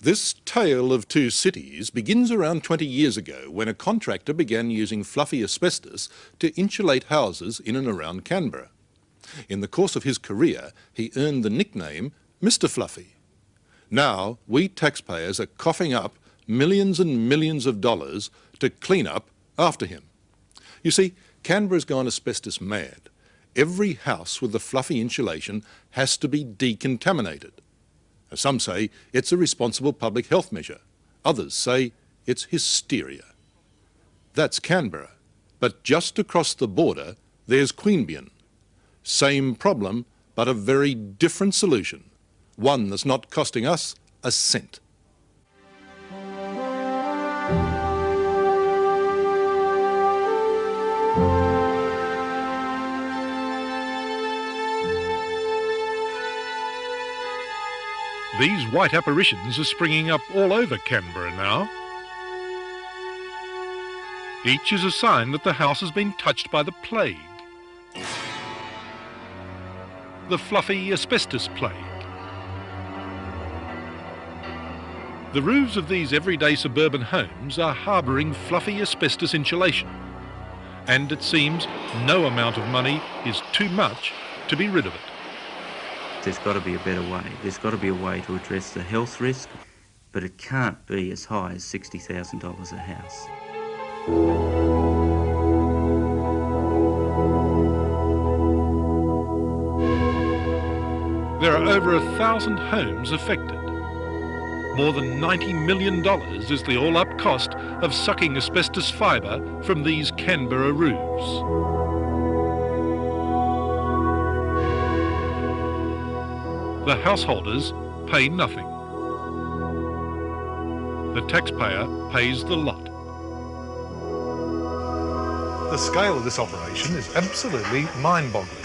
This tale of two cities begins around 20 years ago when a contractor began using fluffy asbestos to insulate houses in and around Canberra. In the course of his career, he earned the nickname Mr. Fluffy. Now, we taxpayers are coughing up millions and millions of dollars to clean up after him. You see, Canberra's gone asbestos mad. Every house with the fluffy insulation has to be decontaminated. Some say it's a responsible public health measure. Others say it's hysteria. That's Canberra. But just across the border, there's Queanbeyan. Same problem, but a very different solution. One that's not costing us a cent. These white apparitions are springing up all over Canberra now. Each is a sign that the house has been touched by the plague. The fluffy asbestos plague. The roofs of these everyday suburban homes are harbouring fluffy asbestos insulation. And it seems no amount of money is too much to be rid of it. There's got to be a better way. There's got to be a way to address the health risk, but it can't be as high as $60,000 a house. There are over 1,000 homes affected. More than $90 million is the all-up cost of sucking asbestos fibre from these Canberra roofs. The householders pay nothing. The taxpayer pays the lot. The scale of this operation is absolutely mind-boggling.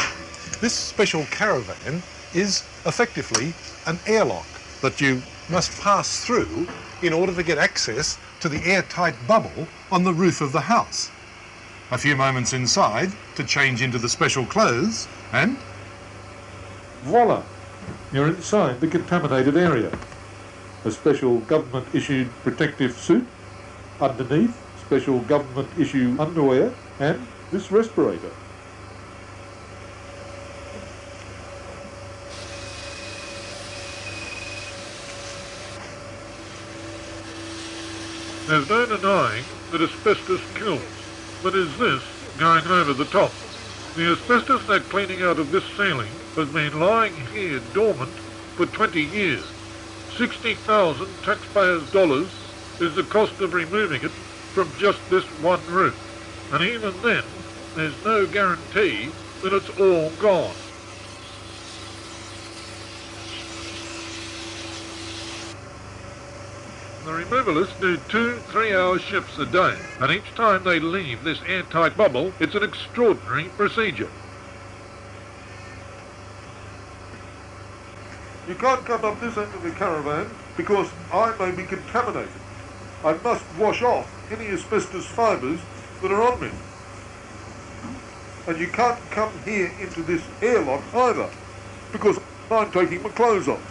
This special caravan is effectively an airlock that you must pass through in order to get access to the airtight bubble on the roof of the house. A few moments inside to change into the special clothes and voila! You're inside the contaminated area. A special government-issued protective suit, underneath special government-issue underwear, and this respirator. There's no denying that asbestos kills, but is this going over the top? The asbestos they're cleaning out of this ceiling has been lying here dormant for 20 years. 60,000 taxpayers' dollars is the cost of removing it from just this one roof. And even then, there's no guarantee that it's all gone. The removalists do 2 3-hour shifts a day, and each time they leave this airtight bubble, it's an extraordinary procedure. You can't come up this end of the caravan because I may be contaminated. I must wash off any asbestos fibres that are on me. And you can't come here into this airlock either because I'm taking my clothes off.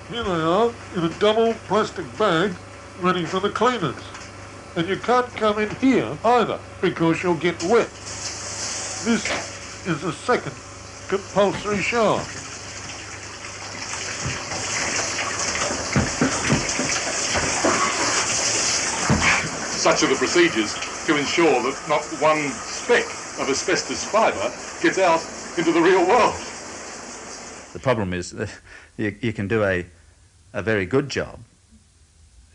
Here they are in a double plastic bag ready for the cleaners. And you can't come in here either because you'll get wet. This is the second compulsory shower. Such are the procedures to ensure that not one speck of asbestos fibre gets out into the real world. The problem is that you can do a very good job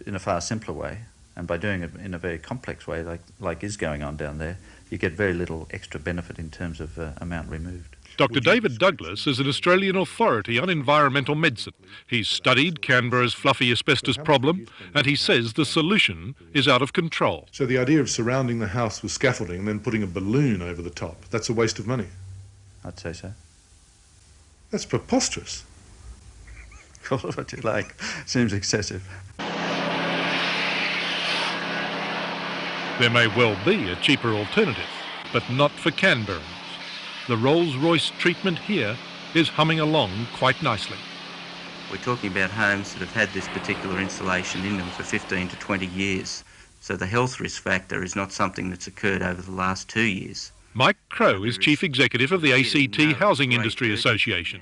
in a far simpler way, and by doing it in a very complex way like is going on down there, you get very little extra benefit in terms of amount removed. Dr. David Douglas is an Australian authority on environmental medicine. He's studied Canberra's fluffy asbestos problem, and he says the solution is out of control. So the idea of surrounding the house with scaffolding and then putting a balloon over the top, that's a waste of money. I'd say so. That's preposterous. Call it what you like. Seems excessive. There may well be a cheaper alternative, but not for Canberrans. The Rolls-Royce treatment here is humming along quite nicely. We're talking about homes that have had this particular insulation in them for 15 to 20 years. So the health risk factor is not something that's occurred over the last 2 years. Mike Crowe is Chief Executive of the ACT Housing Industry Association.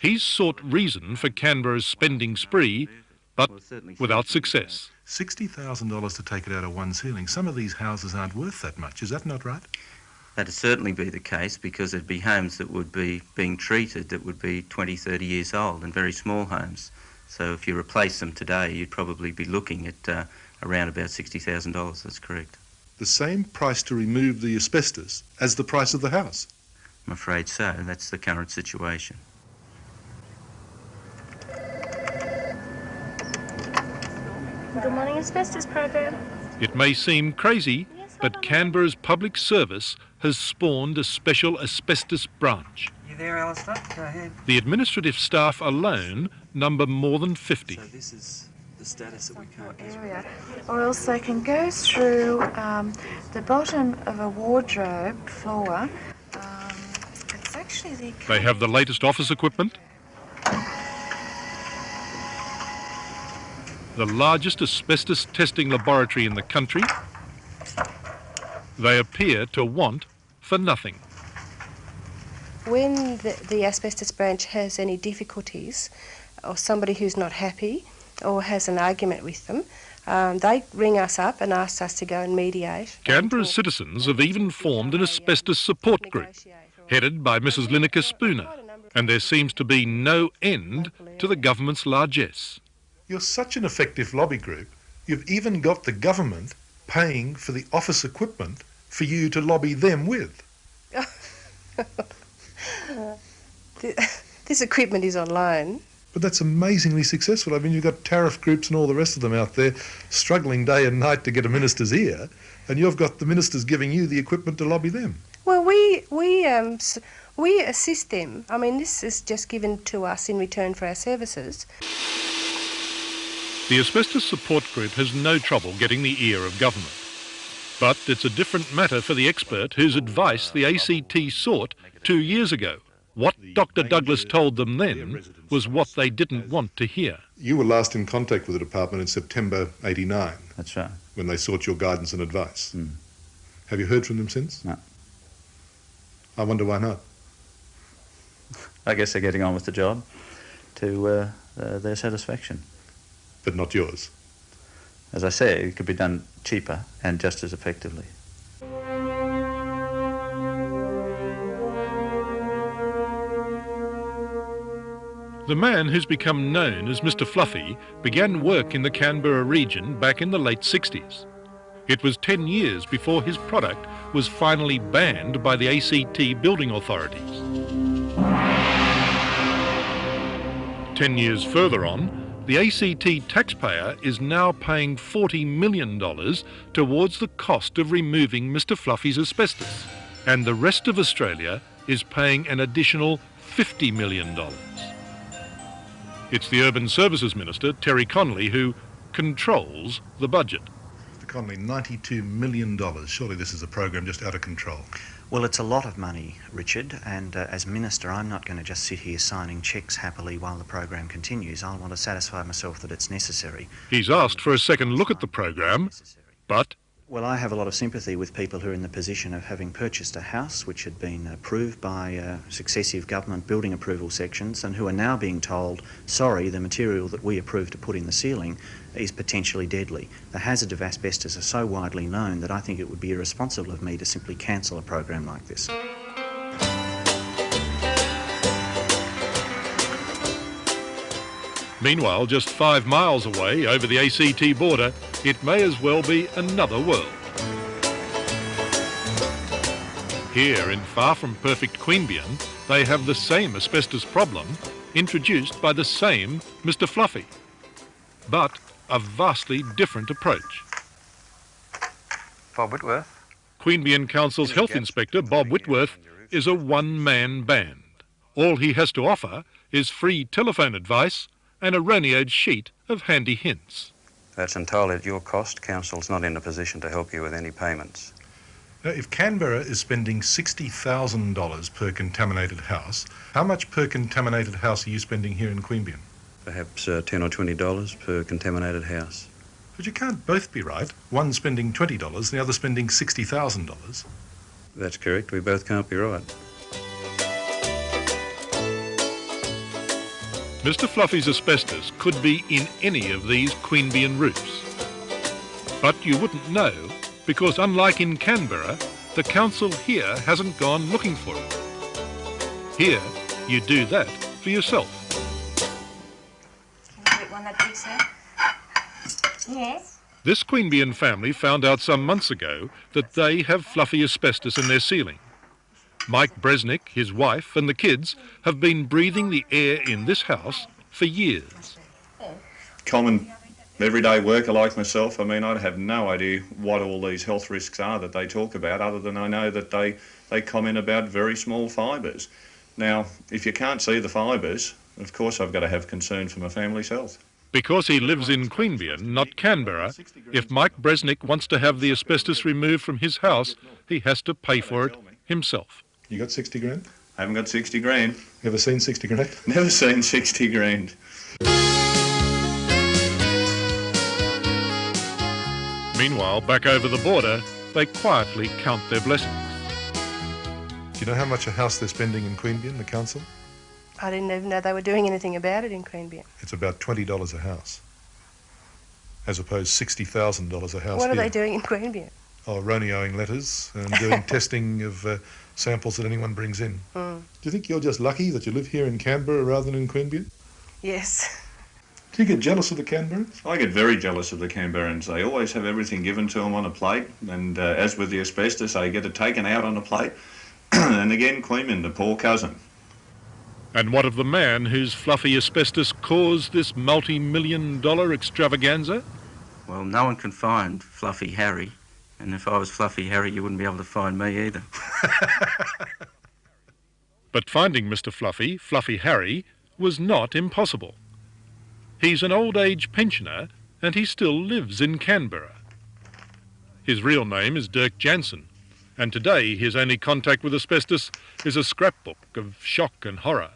He's sought reason for Canberra's spending spree, but without success. $60,000 to take it out of one ceiling. Some of these houses aren't worth that much. Is that not right? That'd certainly be the case, because it'd be homes that would be being treated that would be 20, 30 years old, and very small homes. So if you replace them today, you'd probably be looking at around about $60,000, that's correct. The same price to remove the asbestos as the price of the house? I'm afraid so. That's the current situation. Good morning, Asbestos program. It may seem crazy, but Canberra's public service has spawned a special asbestos branch. You there, Alistair? Go ahead. The administrative staff alone number more than 50. So this is the status that we can't get. Area. Or else they can go through the bottom of a wardrobe floor. It's actually the... They have the latest office equipment, the largest asbestos testing laboratory in the country. They appear to want for nothing. When the asbestos branch has any difficulties, or somebody who's not happy or has an argument with them, they ring us up and ask us to go and mediate. Canberra's citizens have even formed an asbestos support group, headed by Mrs. Lineker Spooner, and there seems to be no end to the government's largesse. You're such an effective lobby group, you've even got the government paying for the office equipment for you to lobby them with. This equipment is on loan. But that's amazingly successful. I mean, you've got tariff groups and all the rest of them out there struggling day and night to get a minister's ear, and you've got the ministers giving you the equipment to lobby them. Well, we assist them. I mean, this is just given to us in return for our services. The asbestos support group has no trouble getting the ear of government. But it's a different matter for the expert whose advice the ACT sought 2 years ago. What Dr. Douglas told them then was what they didn't want to hear. You were last in contact with the department in September '89. That's right. When they sought your guidance and advice. Have you heard from them since? No. I wonder why not. I guess they're getting on with the job to their satisfaction. But not yours. As I say, it could be done cheaper and just as effectively. The man who's become known as Mr. Fluffy began work in the Canberra region back in the late 60s. It was 10 years before his product was finally banned by the ACT building authorities. 10 years further on, the ACT taxpayer is now paying $40 million towards the cost of removing Mr. Fluffy's asbestos, and the rest of Australia is paying an additional $50 million. It's the Urban Services Minister, Terry Connolly, who controls the budget. Mr. Connolly, $92 million. Surely this is a program just out of control. Well, it's a lot of money, Richard, and as Minister, I'm not going to just sit here signing cheques happily while the program continues. I want to satisfy myself that it's necessary. He's asked for a second look at the program, but... Well, I have a lot of sympathy with people who are in the position of having purchased a house which had been approved by successive government building approval sections and who are now being told, sorry, the material that we approved to put in the ceiling is potentially deadly. The hazard of asbestos are so widely known that I think it would be irresponsible of me to simply cancel a program like this. Meanwhile, just 5 miles away, over the ACT border, it may as well be another world. Here, in far from perfect Queanbeyan, they have the same asbestos problem, introduced by the same Mr. Fluffy, but a vastly different approach. Bob Whitworth. Queanbeyan Council's health inspector, Bob Whitworth, is a one-man band. All he has to offer is free telephone advice and a radioed sheet of handy hints. That's entirely at your cost. Council's not in a position to help you with any payments. Now, if Canberra is spending $60,000 per contaminated house, how much per contaminated house are you spending here in Queanbeyan? perhaps $10 or $20 per contaminated house. But you can't both be right. One spending $20 and the other spending $60,000. That's correct. We both can't be right. Mr Fluffy's asbestos could be in any of these Queanbeyan roofs. But you wouldn't know, because unlike in Canberra, the council here hasn't gone looking for it. Here, you do that for yourself. Yes. This Queanbeyan family found out some months ago that they have fluffy asbestos in their ceiling. Mike Bresnik, his wife and the kids have been breathing the air in this house for years. Common everyday worker like myself, I mean, I'd have no idea what all these health risks are that they talk about, other than I know that they comment about very small fibres. Now, if you can't see the fibres, of course I've got to have concern for my family's health. Because he lives in Queanbeyan, not Canberra, if Mike Bresnik wants to have the asbestos removed from his house, he has to pay for it himself. You got 60 grand? I haven't got 60 grand. Ever seen 60 grand? Never seen 60 grand. Meanwhile, back over the border, they quietly count their blessings. Do you know how much a house they're spending in Queanbeyan, the council? I didn't even know they were doing anything about it in Queanbeyan. It's about $20 a house, as opposed to $60,000 a house. What are here. they doing in Queanbeyan? Oh, Roneoing letters and doing testing of samples that anyone brings in. Mm. Do you think you're just lucky that you live here in Canberra rather than in Queanbeyan? Yes. Do you get jealous of the Canberrans? I get very jealous of the Canberrans. They always have everything given to them on a plate, and as with the asbestos, they get it taken out on a plate. And again, Queanbeyan, the poor cousin. And what of the man whose fluffy asbestos caused this multi-million-dollar extravaganza? Well, no one can find Fluffy Harry, and if I was Fluffy Harry, you wouldn't be able to find me either. But finding Mr Fluffy, Fluffy Harry, was not impossible. He's an old-age pensioner, and he still lives in Canberra. His real name is Dirk Jansen, and today his only contact with asbestos is a scrapbook of shock and horror.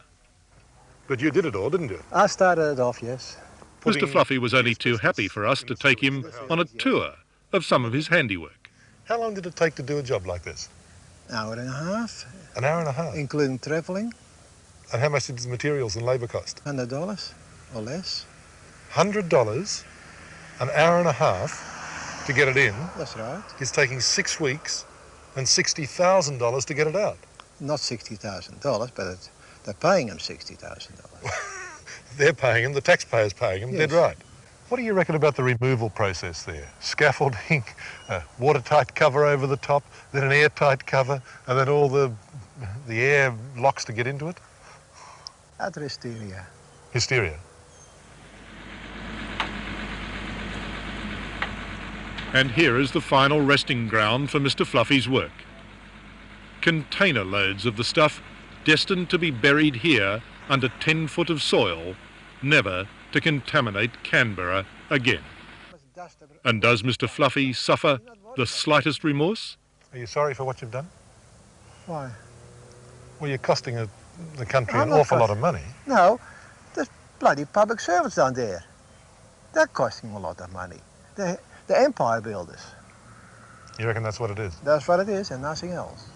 But you did it all, didn't you? I started it off, yes. Mr Fluffy was only too happy for us to take him on a tour of some of his handiwork. How long did it take to do a job like this? An hour and a half. An hour and a half? Including travelling. And how much did the materials and labour cost? $100 or less. $100, an hour and a half to get it in. That's right. It's taking 6 weeks and $60,000 to get it out. Not $60,000, but they're paying them $60,000. They're paying them, the taxpayers paying them, Yes. dead right. What do you reckon about the removal process there? Scaffolding, a watertight cover over the top, then an airtight cover, and then all the air locks to get into it? Utter hysteria. Hysteria. And here is the final resting ground for Mr Fluffy's work. Container loads of the stuff destined to be buried here under 10 foot of soil, never to contaminate Canberra again. And does Mr Fluffy suffer the slightest remorse? Are you sorry for what you've done? Why? Well, you're costing the country I'm an not awful lot of money. No, there's bloody public servants down there. They're costing a lot of money. The empire builders. You reckon that's what it is? That's what it is and nothing else.